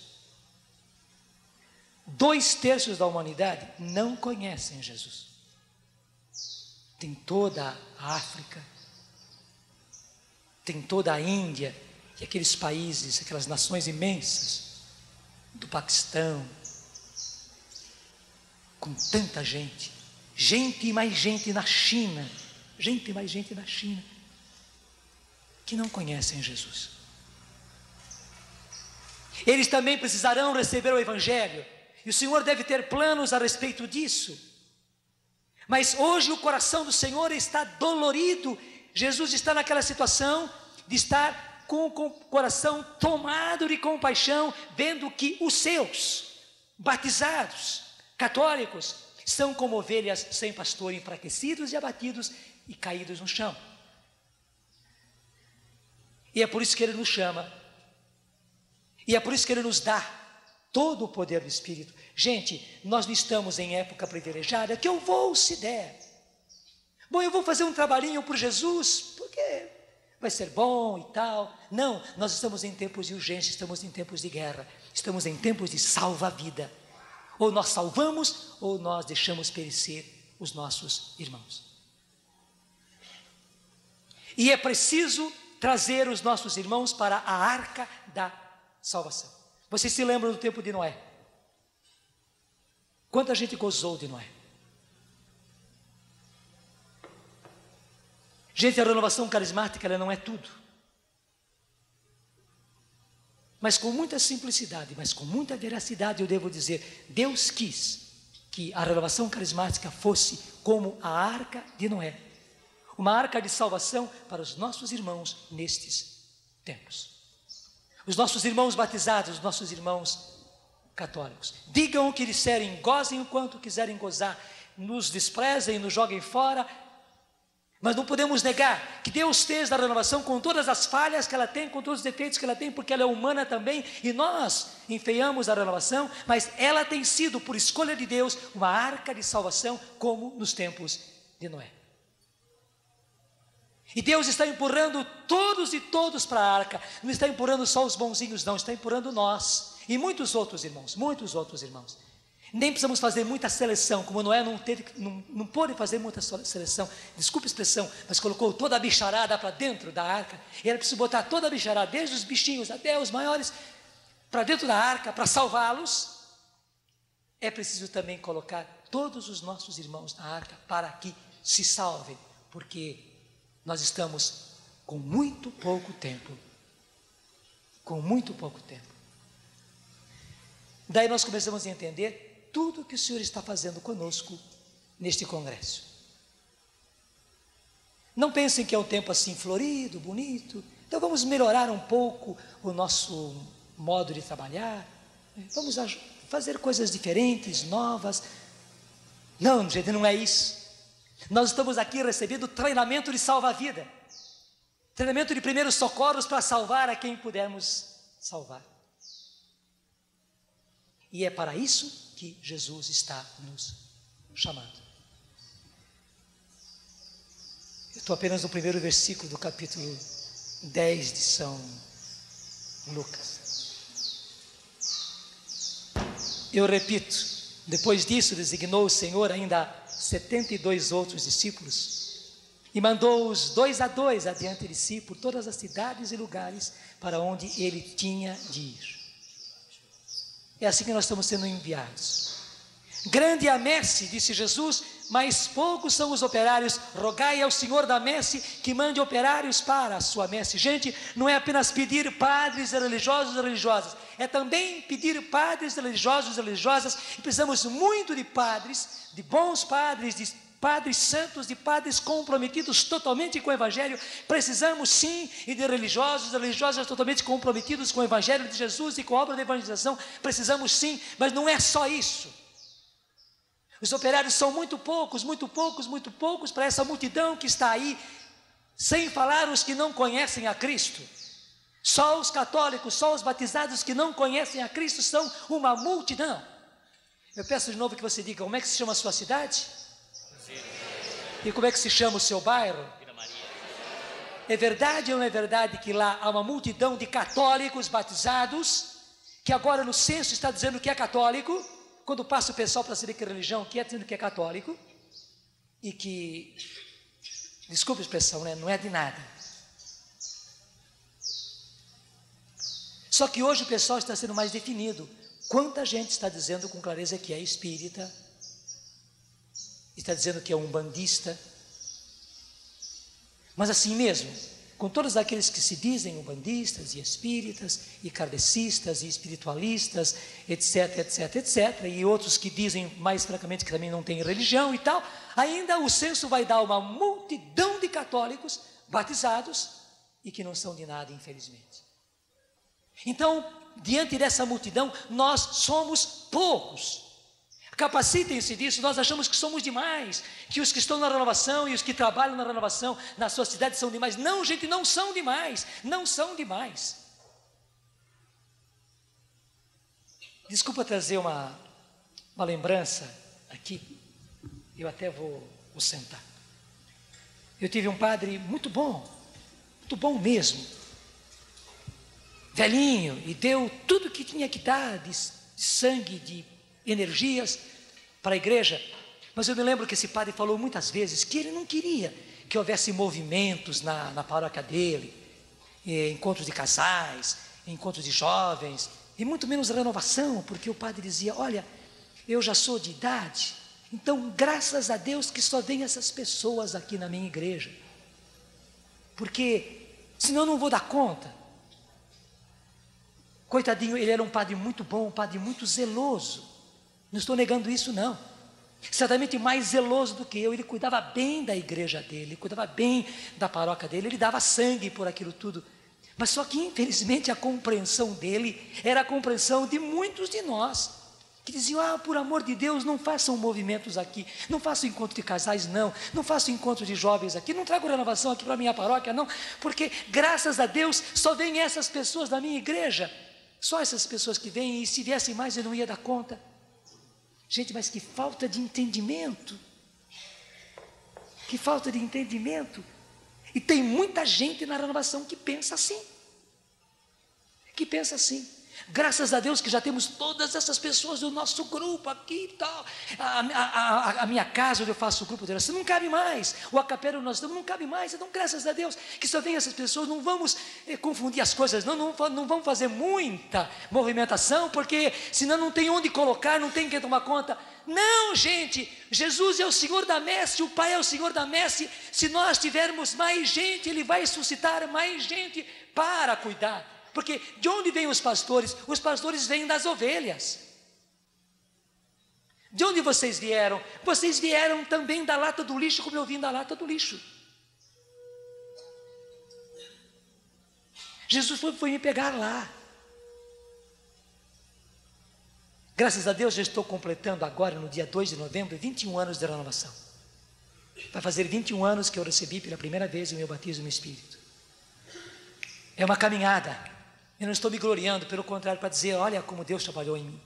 2/3 da humanidade não conhecem Jesus. Tem toda a África, tem toda a Índia, e aqueles países, aquelas nações imensas, do Paquistão, com tanta gente, gente e mais gente na China, gente e mais gente na China, que não conhecem Jesus. Eles também precisarão receber o Evangelho, e o Senhor deve ter planos a respeito disso. Mas hoje o coração do Senhor está dolorido. Jesus está naquela situação de estar com o coração tomado de compaixão, vendo que os seus batizados, católicos, são como ovelhas sem pastor, enfraquecidos e abatidos e caídos no chão. E é por isso que Ele nos chama, e é por isso que Ele nos dá todo o poder do Espírito. Gente, nós não estamos em época privilegiada, que eu vou se der. Bom, eu vou fazer um trabalhinho por Jesus, porque vai ser bom e tal. Não, nós estamos em tempos de urgência, estamos em tempos de guerra, estamos em tempos de salva-vida. Ou nós salvamos, ou nós deixamos perecer os nossos irmãos. E é preciso trazer os nossos irmãos para a arca da salvação. Vocês se lembram do tempo de Noé? Quanta gente gozou de Noé? Gente, a renovação carismática, ela não é tudo. Mas com muita simplicidade, mas com muita veracidade, eu devo dizer, Deus quis que a renovação carismática fosse como a arca de Noé. Uma arca de salvação para os nossos irmãos nestes tempos. Os nossos irmãos batizados, os nossos irmãos católicos. Digam o que disserem, gozem o quanto quiserem gozar, nos desprezem, nos joguem fora, mas não podemos negar que Deus fez da renovação com todas as falhas que ela tem, com todos os defeitos que ela tem, porque ela é humana também, e nós enfeiamos a renovação, mas ela tem sido, por escolha de Deus, uma arca de salvação, como nos tempos de Noé. E Deus está empurrando todos e todos para a arca, não está empurrando só os bonzinhos, não, está empurrando nós, e muitos outros irmãos, Nem precisamos fazer muita seleção, como Noé não pôde fazer muita seleção, desculpe a expressão, mas colocou toda a bicharada para dentro da arca, e era preciso botar toda a bicharada, desde os bichinhos até os maiores, para dentro da arca, para salvá-los. É preciso também colocar todos os nossos irmãos na arca, para que se salvem, porque nós estamos com muito pouco tempo, Daí nós começamos a entender tudo que o Senhor está fazendo conosco neste congresso. Não pensem que é um tempo assim florido, bonito, então vamos melhorar um pouco o nosso modo de trabalhar, vamos fazer coisas diferentes, novas. Não, gente, não é isso. Nós estamos aqui recebendo treinamento de salva-vida, treinamento de primeiros socorros para salvar a quem pudermos salvar. E é para isso que Jesus está nos chamando. Eu estou apenas no primeiro versículo do capítulo 10 de São Lucas. Eu repito, depois disso designou o Senhor ainda 72 outros discípulos e mandou-os 2 a 2 adiante de si por todas as cidades e lugares para onde ele tinha de ir. É assim que nós estamos sendo enviados. Grande é a messe, disse Jesus, mas poucos são os operários. Rogai ao Senhor da messe que mande operários para a sua messe. Gente, não é apenas pedir padres religiosos e religiosas, é também pedir padres religiosos e religiosas. E precisamos muito de padres, de bons padres, de padres santos, de padres comprometidos totalmente com o Evangelho. Precisamos sim, e de religiosos e religiosas totalmente comprometidos com o Evangelho de Jesus e com a obra de evangelização. Precisamos sim, mas não é só isso. Os operários são muito poucos para essa multidão que está aí, sem falar os que não conhecem a Cristo. Só os católicos, só os batizados que não conhecem a Cristo são uma multidão. Eu peço de novo que você diga, como é que se chama a sua cidade? E como é que se chama o seu bairro? É verdade ou não é verdade que lá há uma multidão de católicos batizados, que agora no censo está dizendo que é católico, quando passa o pessoal para saber que religião que é, dizendo que é católico, e que, desculpe a expressão, né, não é de nada. Só que hoje o pessoal está sendo mais definido. Quanta gente está dizendo com clareza que é espírita, está dizendo que é umbandista, mas assim mesmo, com todos aqueles que se dizem umbandistas e espíritas, e kardecistas e espiritualistas, etc, etc, etc, e outros que dizem mais francamente que também não têm religião e tal, ainda o censo vai dar uma multidão de católicos batizados e que não são de nada, infelizmente. Então, diante dessa multidão, nós somos poucos. Capacitem-se disso. Nós achamos que somos demais, que os que estão na renovação e os que trabalham na renovação na sua cidade são demais. Não, gente, não são demais, não são demais. Desculpa trazer uma lembrança aqui, eu até vou sentar. Eu tive um padre muito bom mesmo, velhinho, e deu tudo que tinha que dar de sangue, de energias para a igreja, mas eu me lembro que esse padre falou muitas vezes que ele não queria que houvesse movimentos na paróquia dele, encontros de casais, encontros de jovens, e muito menos renovação, porque o padre dizia, olha, eu já sou de idade, então graças a Deus que só vem essas pessoas aqui na minha igreja, porque senão eu não vou dar conta. Coitadinho, ele era um padre muito bom, um padre muito zeloso. Não estou negando isso, não. Certamente mais zeloso do que eu. Ele cuidava bem da igreja dele, ele cuidava bem da paróquia dele, ele dava sangue por aquilo tudo. Mas só que, infelizmente, a compreensão dele era a compreensão de muitos de nós, que diziam, por amor de Deus, não façam movimentos aqui, não façam encontro de casais, não façam encontro de jovens aqui, não trago renovação aqui para a minha paróquia, não, porque, graças a Deus, só vêm essas pessoas da minha igreja, só essas pessoas que vêm, e se viessem mais eu não ia dar conta. Gente, mas que falta de entendimento, que falta de entendimento, e tem muita gente na renovação que pensa assim, graças a Deus que já temos todas essas pessoas do nosso grupo aqui e tal, a minha casa onde eu faço o grupo de oração não cabe mais, o acapela onde nós estamos não cabe mais, então graças a Deus que só vem essas pessoas, não vamos confundir as coisas, não vamos fazer muita movimentação, porque senão não tem onde colocar, não tem quem tomar conta. Não, gente, Jesus é o Senhor da messe, o Pai é o Senhor da messe. Se nós tivermos mais gente, Ele vai suscitar mais gente para cuidar. Porque de onde vêm os pastores? Os pastores vêm das ovelhas. De onde vocês vieram? Vocês vieram também da lata do lixo, como eu vim da lata do lixo. Jesus foi me pegar lá. Graças a Deus, eu estou completando agora, no dia 2 de novembro, 21 anos de renovação. Vai fazer 21 anos que eu recebi pela primeira vez o meu batismo no Espírito. É uma caminhada. Eu não estou me gloriando, pelo contrário, para dizer, olha como Deus trabalhou em mim.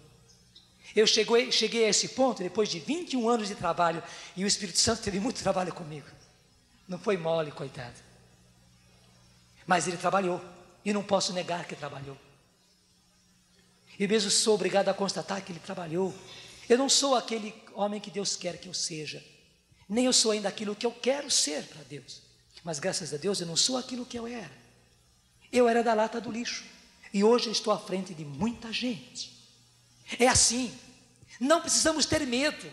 Eu cheguei a esse ponto, depois de 21 anos de trabalho, e o Espírito Santo teve muito trabalho comigo. Não foi mole, coitado. Mas Ele trabalhou, e não posso negar que trabalhou. E mesmo sou obrigado a constatar que Ele trabalhou. Eu não sou aquele homem que Deus quer que eu seja, nem eu sou ainda aquilo que eu quero ser para Deus. Mas graças a Deus eu não sou aquilo que eu era. Eu era da lata do lixo. E hoje eu estou à frente de muita gente. É assim. Não precisamos ter medo,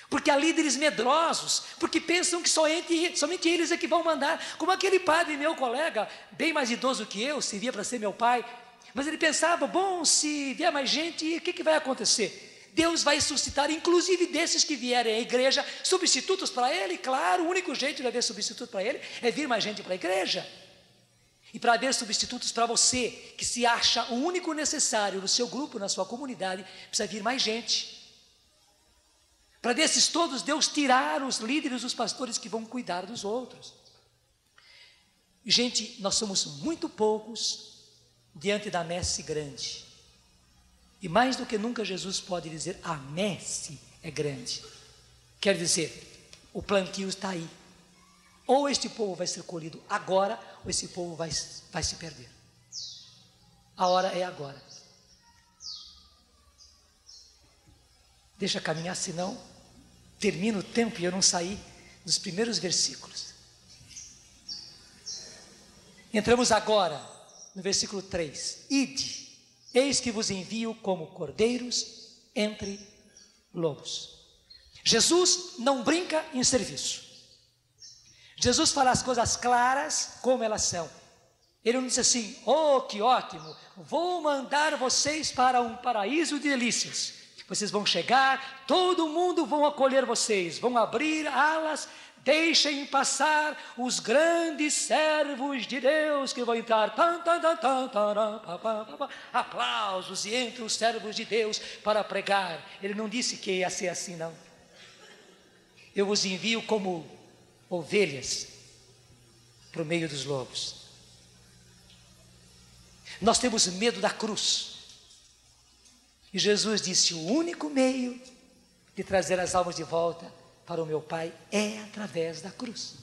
porque há líderes medrosos, porque pensam que somente eles é que vão mandar, como aquele padre, meu colega, bem mais idoso que eu, servia para ser meu pai, mas ele pensava, bom, se vier mais gente, o que vai acontecer? Deus vai suscitar, inclusive desses que vierem à igreja, substitutos para ele. Claro, o único jeito de haver substituto para ele é vir mais gente para a igreja. E para haver substitutos para você, que se acha o único necessário no seu grupo, na sua comunidade, precisa vir mais gente. Para desses todos, Deus tirar os líderes, os pastores que vão cuidar dos outros. Gente, nós somos muito poucos diante da messe grande. E mais do que nunca Jesus pode dizer, a messe é grande. Quer dizer, o plantio está aí. Ou este povo vai ser colhido agora, ou esse povo vai se perder. A hora é agora. Deixa caminhar, senão termina o tempo e eu não saí dos primeiros versículos. Entramos agora no versículo 3. Ide, eis que vos envio como cordeiros entre lobos. Jesus não brinca em serviço. Jesus fala as coisas claras como elas são. Ele não diz assim, oh, que ótimo, vou mandar vocês para um paraíso de delícias. Vocês vão chegar, todo mundo vão acolher vocês, vão abrir alas, deixem passar os grandes servos de Deus que vão entrar. Aplausos e entre os servos de Deus para pregar. Ele não disse que ia ser assim, não. Eu os envio como ovelhas para o meio dos lobos. Nós temos medo da cruz. E Jesus disse, o único meio de trazer as almas de volta para o meu Pai é através da cruz.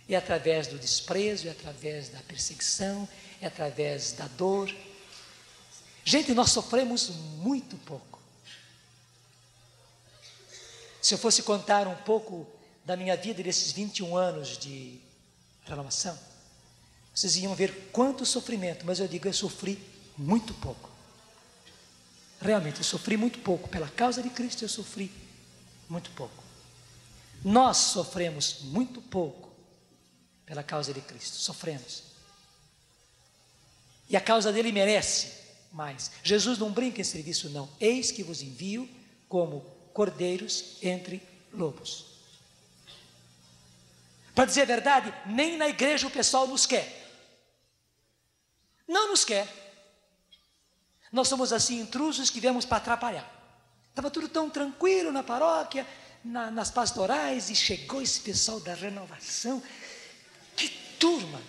É através do desprezo, é através da perseguição, é através da dor. Gente, nós sofremos muito pouco. Se eu fosse contar um pouco da minha vida desses 21 anos de renovação, vocês iam ver quanto sofrimento, mas eu digo, eu sofri muito pouco. Realmente, eu sofri muito pouco. Pela causa de Cristo, eu sofri muito pouco. Nós sofremos muito pouco pela causa de Cristo. Sofremos. E a causa dele merece mais. Jesus não brinca em serviço, não. Eis que vos envio como cordeiros entre lobos. Para dizer a verdade, nem na igreja o pessoal nos quer. Não nos quer. Nós somos assim intrusos que viemos para atrapalhar. Estava tudo tão tranquilo na paróquia, nas pastorais, e chegou esse pessoal da renovação. Que turma!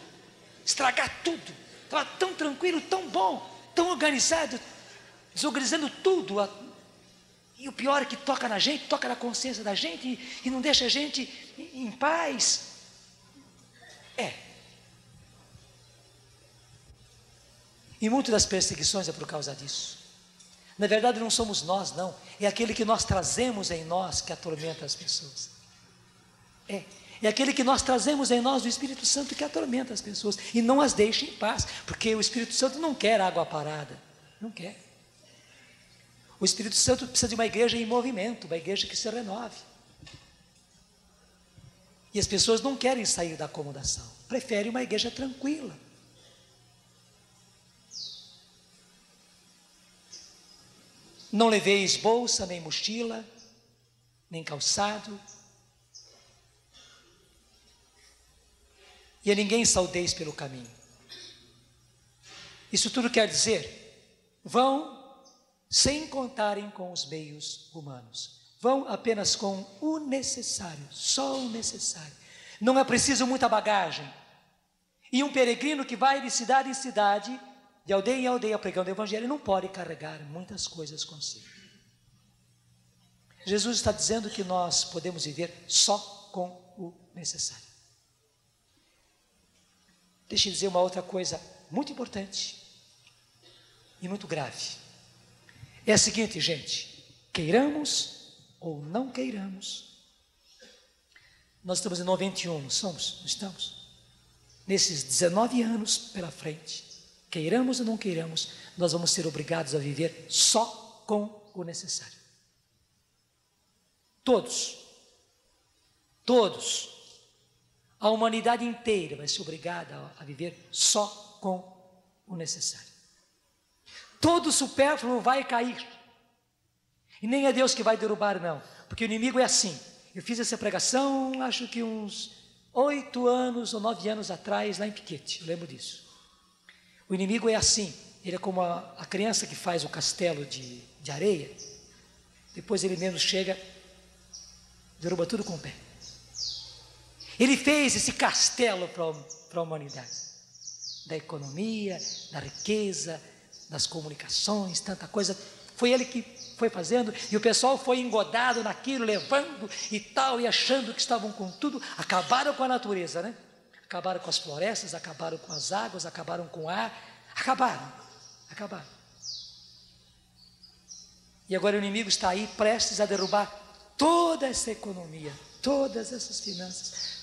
Estragar tudo. Estava tão tranquilo, tão bom, tão organizado, desorganizando tudo. E o pior é que toca na gente, toca na consciência da gente e não deixa a gente em paz. E muitas das perseguições é por causa disso. Na verdade não somos nós, não. É aquele que nós trazemos em nós que atormenta as pessoas. É aquele que nós trazemos em nós, o Espírito Santo, que atormenta as pessoas e não as deixa em paz, porque o Espírito Santo não quer água parada. Não quer. O Espírito Santo precisa de uma igreja em movimento, uma igreja que se renove. E as pessoas não querem sair da acomodação, preferem uma igreja tranquila. Não leveis bolsa, nem mochila, nem calçado. E a ninguém saudeis pelo caminho. Isso tudo quer dizer, vão sem contarem com os meios humanos. Vão apenas com o necessário, só o necessário. Não é preciso muita bagagem. E um peregrino que vai de cidade em cidade, de aldeia em aldeia pregando o evangelho, não pode carregar muitas coisas consigo. Jesus está dizendo que nós podemos viver só com o necessário. Deixa eu dizer uma outra coisa muito importante e muito grave. É a seguinte, gente, queiramos ou não queiramos, nós estamos em 91, não somos? Não estamos? Nesses 19 anos pela frente, queiramos ou não queiramos, nós vamos ser obrigados a viver só com o necessário. Todos. A humanidade inteira vai ser obrigada a viver só com o necessário. Todo o supérfluo vai cair. E nem é Deus que vai derrubar, não. Porque o inimigo é assim. Eu fiz essa pregação, acho que uns 8 anos ou 9 anos atrás, lá em Piquete. Eu lembro disso. O inimigo é assim. Ele é como a criança que faz o castelo de areia. Depois ele mesmo chega, derruba tudo com o pé. Ele fez esse castelo para a humanidade. Da economia, da riqueza, das comunicações, tanta coisa. Foi ele que foi fazendo, e o pessoal foi engodado naquilo, levando e tal, e achando que estavam com tudo. Acabaram com a natureza, né? Acabaram com as florestas, acabaram com as águas, acabaram com o ar. Acabaram. E agora o inimigo está aí prestes a derrubar toda essa economia, todas essas finanças,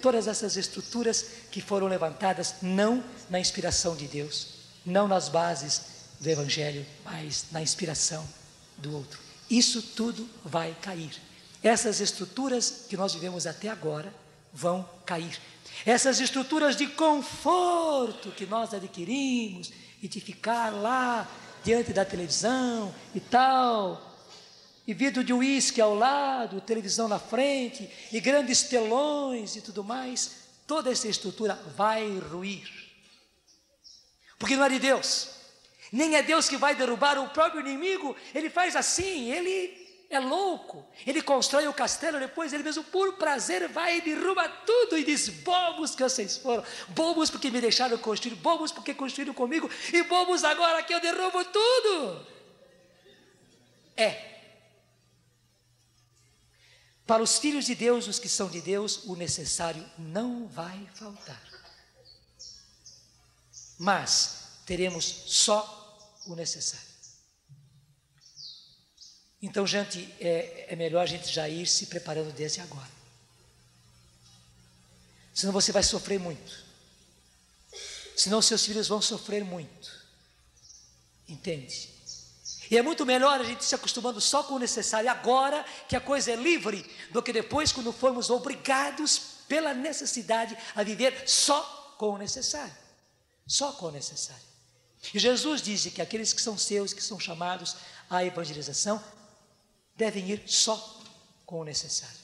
todas essas estruturas que foram levantadas não na inspiração de Deus, não nas bases do Evangelho, mas na inspiração do outro. Isso tudo vai cair. Essas estruturas que nós vivemos até agora vão cair. Essas estruturas de conforto que nós adquirimos e de ficar lá diante da televisão e tal, e vidro de uísque ao lado, televisão na frente, e grandes telões e tudo mais, toda essa estrutura vai ruir. Porque não é de Deus, nem é Deus que vai derrubar o próprio inimigo. Ele faz assim, ele é louco, ele constrói o castelo, depois ele mesmo por prazer vai e derruba tudo e diz: bobos que vocês foram, bobos porque me deixaram construir, bobos porque construíram comigo, e bobos agora que eu derrubo tudo. Para os filhos de Deus, os que são de Deus, o necessário não vai faltar. Mas teremos só o necessário. Então, gente, é melhor a gente já ir se preparando desde agora. Senão você vai sofrer muito. Senão seus filhos vão sofrer muito. Entende? E é muito melhor a gente se acostumando só com o necessário agora, que a coisa é livre, do que depois quando formos obrigados pela necessidade a viver só com o necessário. Só com o necessário. E Jesus disse que aqueles que são seus, que são chamados à evangelização, devem ir só com o necessário.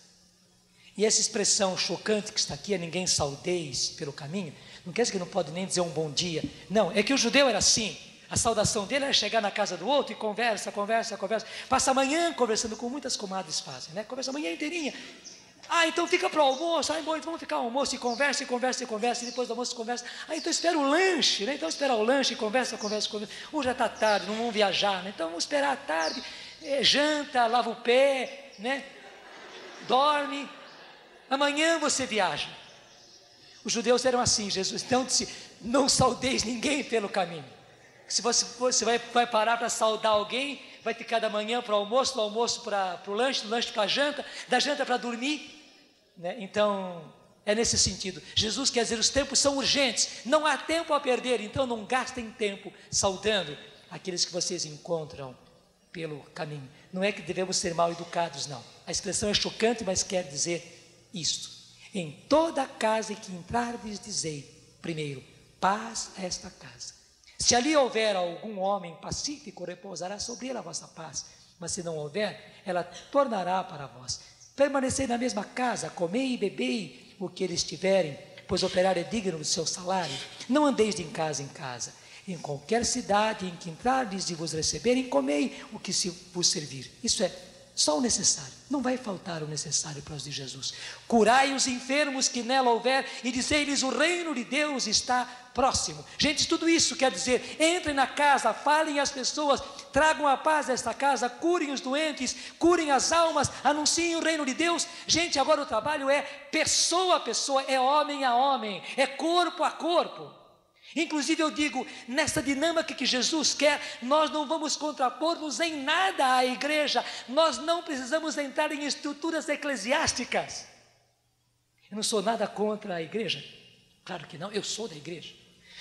E essa expressão chocante que está aqui, a ninguém saudeis pelo caminho, não quer dizer que não pode nem dizer um bom dia. Não, é que o judeu era assim. A saudação dele era chegar na casa do outro e conversa. Passa a manhã conversando, como muitas comadres fazem, né? Conversa a manhã inteirinha. Então fica para o almoço. Bom, então vamos ficar ao almoço e conversa, e depois do almoço conversa. Então espera o lanche, né? Então espera o lanche e conversa. Já está tarde, não vamos viajar, né? Então vamos esperar a tarde, janta, lava o pé, né? Dorme. Amanhã você viaja. Os judeus eram assim. Jesus então disse: não saudeis ninguém pelo caminho. Se você vai parar para saudar alguém, vai ficar da manhã para o almoço, do almoço para o lanche, do lanche para a janta, da janta para dormir, né? Então, é nesse sentido. Jesus quer dizer, os tempos são urgentes, não há tempo a perder, então não gastem tempo saudando aqueles que vocês encontram pelo caminho. Não é que devemos ser mal educados, não. A expressão é chocante, mas quer dizer isto: em toda casa em que entrardes, dizei primeiro, paz a esta casa. Se ali houver algum homem pacífico, repousará sobre ele a vossa paz, mas se não houver, ela tornará para vós. Permanecei na mesma casa, comei e bebei o que eles tiverem, pois o operário é digno do seu salário. Não andeis de casa em casa. Em qualquer cidade em que entrardes de vos receberem, comei o que se vos servir. Isso é só o necessário. Não vai faltar o necessário para os de Jesus. Curai os enfermos que nela houver e dizei-lhes: o reino de Deus está próximo. Gente, tudo isso quer dizer: entrem na casa, falem às pessoas, tragam a paz a esta casa, curem os doentes, curem as almas, anunciem o reino de Deus. Gente, agora o trabalho é pessoa a pessoa, é homem a homem, é corpo a corpo. Inclusive eu digo, nessa dinâmica que Jesus quer, nós não vamos contrapor-nos em nada à igreja, nós não precisamos entrar em estruturas eclesiásticas. Eu não sou nada contra a igreja, claro que não, eu sou da igreja,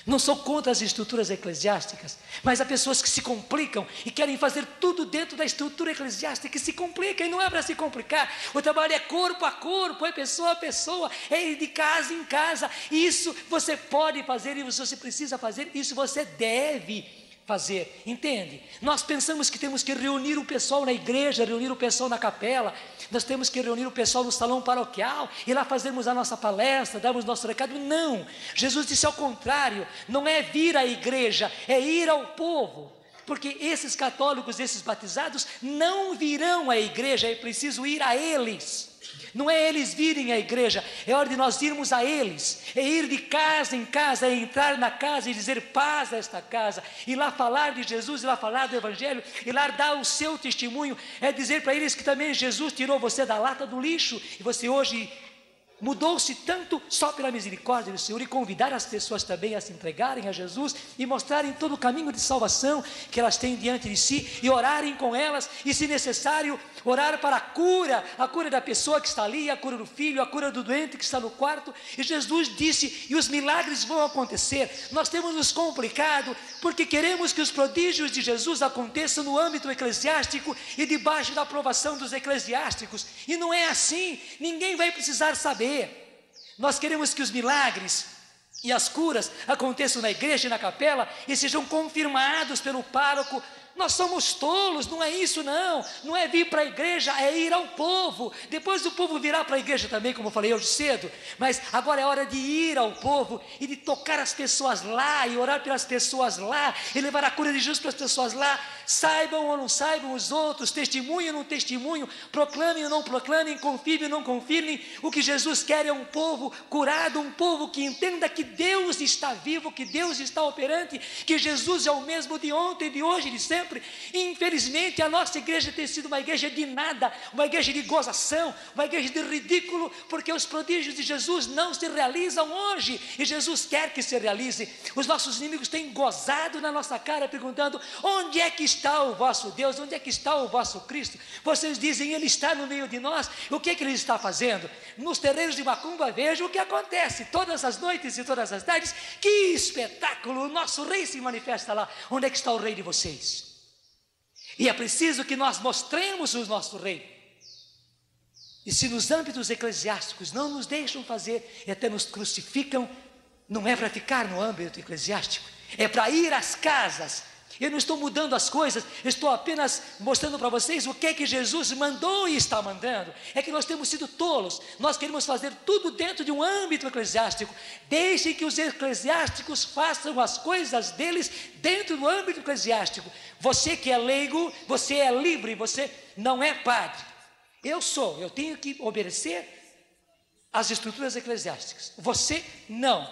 Não sou contra as estruturas eclesiásticas, mas há pessoas que se complicam e querem fazer tudo dentro da estrutura eclesiástica, e se complicam, e não é para se complicar. O trabalho é corpo a corpo, é pessoa a pessoa, é ir de casa em casa. Isso você pode fazer, e você precisa fazer, isso você deve fazer, entende? Nós pensamos que temos que reunir o pessoal na igreja, reunir o pessoal na capela, nós temos que reunir o pessoal no salão paroquial, e lá fazermos a nossa palestra, darmos nosso recado. Não, Jesus disse ao contrário, não é vir à igreja, é ir ao povo, porque esses católicos, esses batizados, não virão à igreja, é preciso ir a eles. Não é eles virem à igreja, é hora de nós irmos a eles, é ir de casa em casa, é entrar na casa e dizer paz a esta casa, e lá falar de Jesus, e lá falar do Evangelho, e lá dar o seu testemunho, é dizer para eles que também Jesus tirou você da lata do lixo, e você hoje mudou-se tanto só pela misericórdia do Senhor, e convidar as pessoas também a se entregarem a Jesus e mostrarem todo o caminho de salvação que elas têm diante de si, e orarem com elas, e se necessário orar para a cura da pessoa que está ali, a cura do filho, a cura do doente que está no quarto. E Jesus disse, e os milagres vão acontecer. Nós temos nos complicado porque queremos que os prodígios de Jesus aconteçam no âmbito eclesiástico e debaixo da aprovação dos eclesiásticos, e não é assim, ninguém vai precisar saber. Nós queremos que os milagres e as curas aconteçam na igreja e na capela e sejam confirmados pelo pároco. Nós somos tolos, não é isso não é vir para a igreja, é ir ao povo. Depois o povo virá para a igreja também, como eu falei hoje cedo, mas agora é hora de ir ao povo e de tocar as pessoas lá, e orar pelas pessoas lá, e levar a cura de Jesus para as pessoas lá, saibam ou não saibam os outros, testemunhem ou não testemunhem, proclamem ou não proclamem, confirmem ou não confirmem. O que Jesus quer é um povo curado, um povo que entenda que Deus está vivo, que Deus está operante, que Jesus é o mesmo de ontem, de hoje e de sempre. Infelizmente a nossa igreja tem sido uma igreja de nada, uma igreja de gozação, uma igreja de ridículo, porque os prodígios de Jesus não se realizam hoje, e Jesus quer que se realize. Os nossos inimigos têm gozado na nossa cara, perguntando: onde é que está o vosso Deus? Onde é que está o vosso Cristo? Vocês dizem, Ele está no meio de nós. O que é que Ele está fazendo? Nos terreiros de Macumba, veja o que acontece todas as noites e todas as tardes. Que espetáculo! O nosso rei se manifesta lá. Onde é que está o rei de vocês? E é preciso que nós mostremos o nosso rei. E se nos âmbitos eclesiásticos não nos deixam fazer e até nos crucificam, não é para ficar no âmbito eclesiástico, é para ir às casas. Eu não estou mudando as coisas, eu estou apenas mostrando para vocês o que é que Jesus mandou e está mandando. É que nós temos sido tolos, nós queremos fazer tudo dentro de um âmbito eclesiástico. Deixem que os eclesiásticos façam as coisas deles dentro do âmbito eclesiástico. Você que é leigo, você é livre, você não é padre. Eu tenho que obedecer às estruturas eclesiásticas. Você não,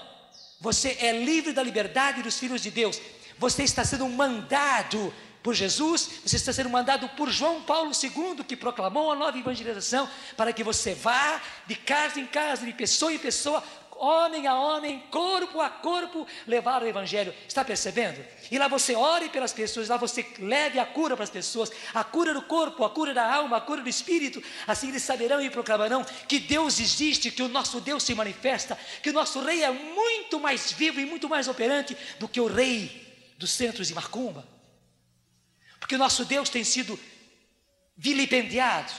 você é livre da liberdade dos filhos de Deus. Você está sendo mandado por Jesus, você está sendo mandado por João Paulo II, que proclamou a nova evangelização, para que você vá de casa em casa, de pessoa em pessoa, homem a homem, corpo a corpo, levar o Evangelho. Está percebendo? E lá você ore pelas pessoas, lá você leve a cura para as pessoas, a cura do corpo, a cura da alma, a cura do espírito. Assim eles saberão e proclamarão que Deus existe, que o nosso Deus se manifesta, que o nosso rei é muito mais vivo e muito mais operante do que o rei dos centros de Macumba, porque o nosso Deus tem sido vilipendiado,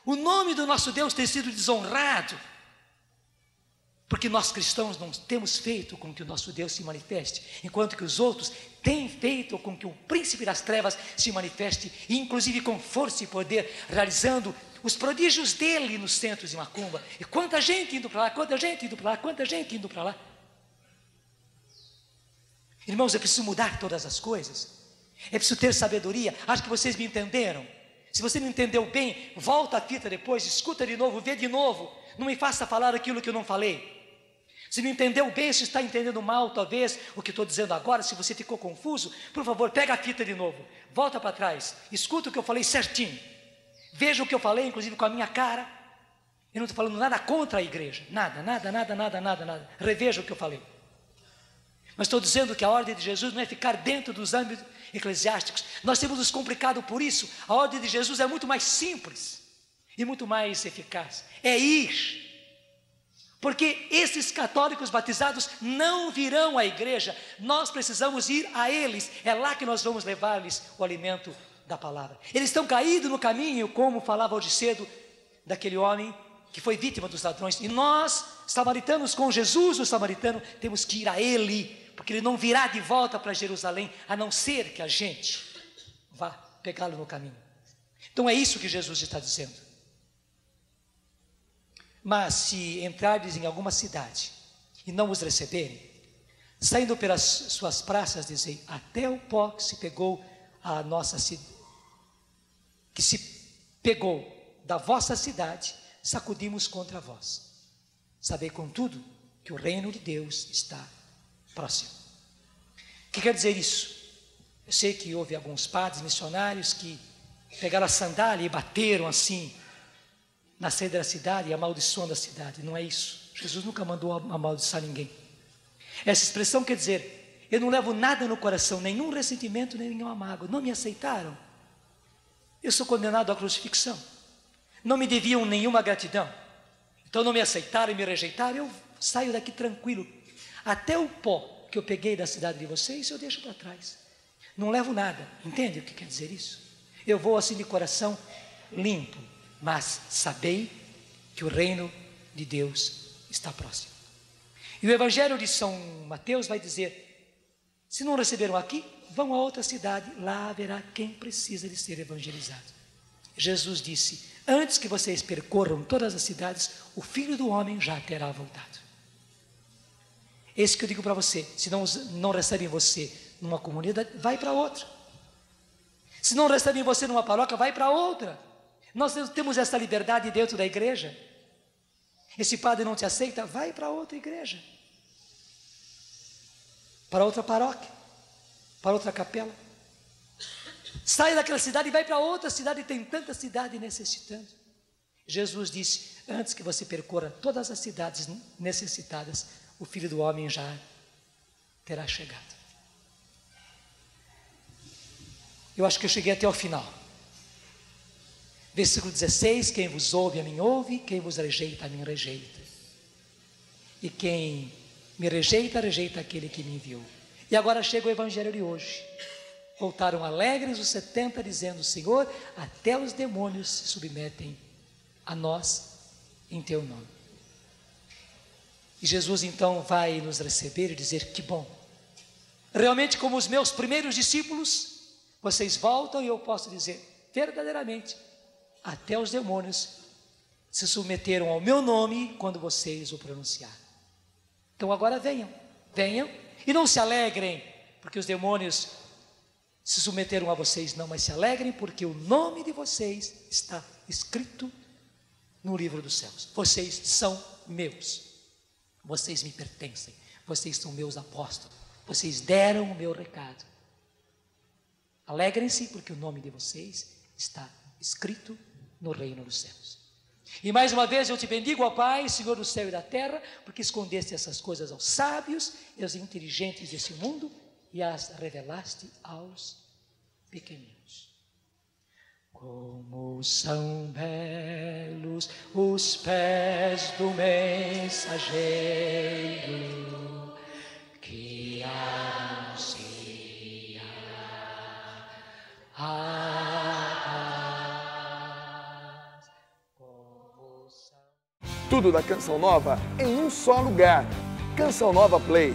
o nome do nosso Deus tem sido desonrado, porque nós cristãos não temos feito com que o nosso Deus se manifeste, enquanto que os outros têm feito com que o príncipe das trevas se manifeste, inclusive com força e poder, realizando os prodígios dele nos centros de Macumba. E quanta gente indo para lá, quanta gente indo para lá, quanta gente indo para lá. Irmãos, é preciso mudar todas as coisas, é preciso ter sabedoria. Acho que vocês me entenderam. Se você não entendeu bem, volta a fita depois, escuta de novo, vê de novo. Não me faça falar aquilo que eu não falei. Se não entendeu bem, se está entendendo mal talvez o que estou dizendo agora, se você ficou confuso, por favor, pega a fita de novo, volta para trás, escuta o que eu falei certinho, veja o que eu falei, inclusive com a minha cara. Eu não estou falando nada contra a igreja, nada, reveja o que eu falei. Mas estou dizendo que a ordem de Jesus não é ficar dentro dos âmbitos eclesiásticos. Nós temos nos complicado por isso. A ordem de Jesus é muito mais simples e muito mais eficaz. É ir. Porque esses católicos batizados não virão à igreja, nós precisamos ir a eles, é lá que nós vamos levar-lhes o alimento da palavra. Eles estão caídos no caminho, como falava hoje cedo daquele homem que foi vítima dos ladrões, e nós, samaritanos, com Jesus, o samaritano, temos que ir a ele, porque ele não virá de volta para Jerusalém, a não ser que a gente vá pegá-lo no caminho. Então é isso que Jesus está dizendo. Mas se entrardes em alguma cidade e não os receberem, saindo pelas suas praças, dizei: até o pó que se pegou a nossa que se pegou da vossa cidade, sacudimos contra vós. Sabei, contudo, que o reino de Deus está próximo. O que quer dizer isso? Eu sei que houve alguns padres missionários que pegaram a sandália e bateram assim na saída da cidade e amaldiçoando a cidade. Não é isso. Jesus nunca mandou amaldiçoar ninguém. Essa expressão quer dizer: eu não levo nada no coração, nenhum ressentimento, nenhuma mágoa. Não me aceitaram, eu sou condenado à crucifixão. Não me deviam nenhuma gratidão, então não me aceitaram e me rejeitaram. Eu saio daqui tranquilo. Até o pó que eu peguei da cidade de vocês, eu deixo para trás. Não levo nada. Entende o que quer dizer isso? Eu vou assim de coração limpo. Mas sabei que o reino de Deus está próximo. E o Evangelho de São Mateus vai dizer: se não receberam aqui, vão a outra cidade, lá haverá quem precisa de ser evangelizado. Jesus disse: antes que vocês percorram todas as cidades, o Filho do Homem já terá voltado. Esse que eu digo para você: se não recebem você numa comunidade, vai para outra. Se não recebem você numa paróquia, vai para outra. Nós temos essa liberdade dentro da igreja. Esse padre não te aceita, vai para outra igreja, para outra paróquia, para outra capela. Sai daquela cidade e vai para outra cidade, tem tanta cidade necessitando. Jesus disse: antes que você percorra todas as cidades necessitadas, o Filho do Homem já terá chegado. Eu acho que eu cheguei até o final. Versículo 16: quem vos ouve, a mim ouve, quem vos rejeita, a mim rejeita. E quem me rejeita, rejeita aquele que me enviou. E agora chega o Evangelho de hoje. Voltaram alegres os 70, dizendo: Senhor, até os demônios se submetem a nós em teu nome. E Jesus então vai nos receber e dizer: que bom, realmente como os meus primeiros discípulos, vocês voltam, e eu posso dizer verdadeiramente, até os demônios se submeteram ao meu nome quando vocês o pronunciaram. Então agora venham e não se alegrem porque os demônios se submeteram a vocês, não, mas se alegrem porque o nome de vocês está escrito no livro dos céus. Vocês são meus, vocês me pertencem, vocês são meus apóstolos, vocês deram o meu recado. Alegrem-se porque o nome de vocês está escrito no reino dos céus. E mais uma vez eu te bendigo, ó Pai, Senhor do céu e da terra, porque escondeste essas coisas aos sábios e aos inteligentes desse mundo e as revelaste aos pequeninos. Como são belos os pés do mensageiro que anuncia tudo da Canção Nova em um só lugar. Canção Nova Play.